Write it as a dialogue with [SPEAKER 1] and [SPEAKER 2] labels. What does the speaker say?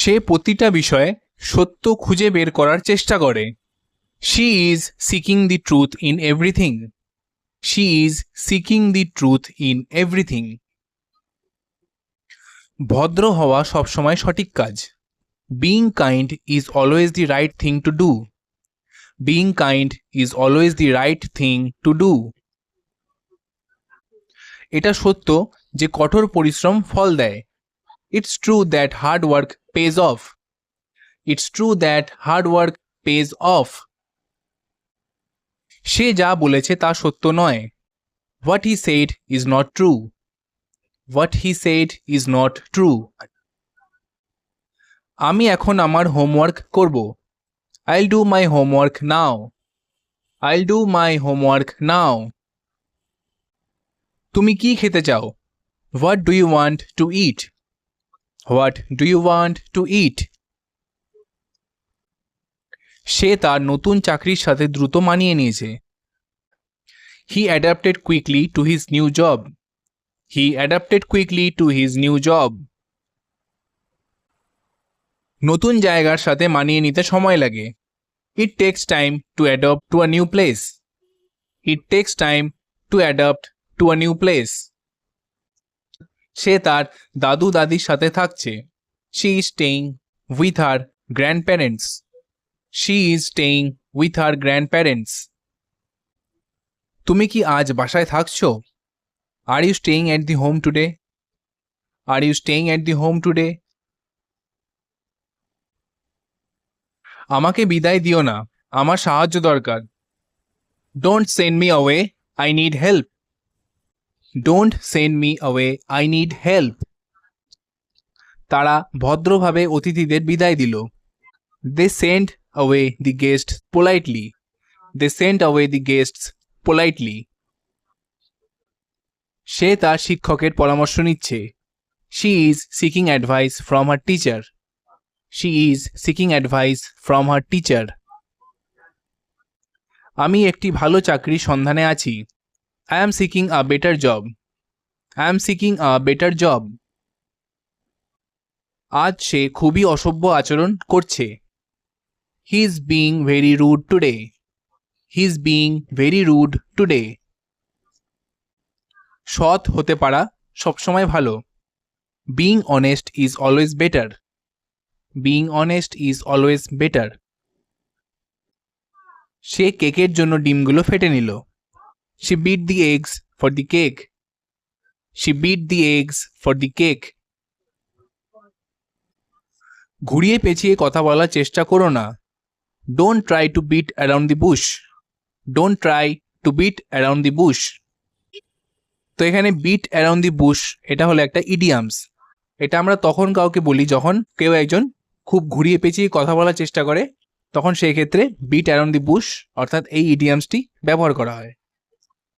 [SPEAKER 1] সে প্রতিটা বিষয়ে সত্য খুঁজে বের করার চেষ্টা করে। She is seeking the truth in everything. She is seeking the truth in everything. ভদ্র হওয়া সবসময় সঠিক কাজ। Being kind is always the right thing to do. Being kind is always the right thing to do. এটা সত্য যে কঠোর পরিশ্রম ফল দেয়। It's true that hard work pays off. It's true that hard work pays off. সে যা বলেছে তা সত্য নয়। What he said is not true. What he said is not true. আমি এখন আমার হোমওয়ার্ক করব। I'll do my homework now. I'll do my homework now. তুমি কি খেতে চাও? What do you want to eat? What do you want to eat? সে তার নতুন চাকরির সাথে দ্রুত মানিয়ে নিয়েছে। He adapted quickly to his new job. He adapted quickly to his new job. নতুন জায়গার সাথে মানিয়ে নিতে সময় লাগে। It takes time to adapt to a new place. It takes time to adapt to a new place. সে তার দাদু দাদির সাথে থাকছে। She is staying with her grandparents. She is staying with her grandparents. তুমি কি আজ বাসায় থাকছো? Are you staying at the home today? Are you staying at the home today? আমাকে বিদায় দিও না, আমার সাহায্য দরকার। Don't send me away, I need help. Don't send me away, I need help. তারা ভদ্রভাবে অতিথিদের বিদায় দিল। They sent away the guests politely. They sent away the guests politely. সে তার শিক্ষকের পরামর্শ নিচ্ছে। She is seeking advice from her teacher. She is seeking advice from her teacher. আমি একটি ভালো চাকরির সন্ধানে আছি। I am seeking a better job. I am seeking a better job. আজ সে খুবই অসভ্য আচরণ করছে। He is being very rude today. He is being very rude today. সৎ হতে পারা সবসময় ভালো। Being honest is always better. Being honest is always better. সে কেকের জন্য ডিমগুলো ফেটে নিল। She beat the eggs for the cake. She beat the eggs for the cake. ঘুরিয়ে পেঁচিয়ে কথা বলার চেষ্টা করো না। Don't try to beat around the bush. Don't try to beat around the bush. তো এখানে beat around the bush এটা হলো একটা ইডিয়ামস। এটা আমরা তখন কাউকে বলি যখন কেউ একজন খুব ঘুরিয়ে পেঁচিয়ে কথা বলার চেষ্টা করে, তখন সেই ক্ষেত্রে beat around the bush অর্থাৎ এই ইডিয়ামসটি ব্যবহার করা হয়।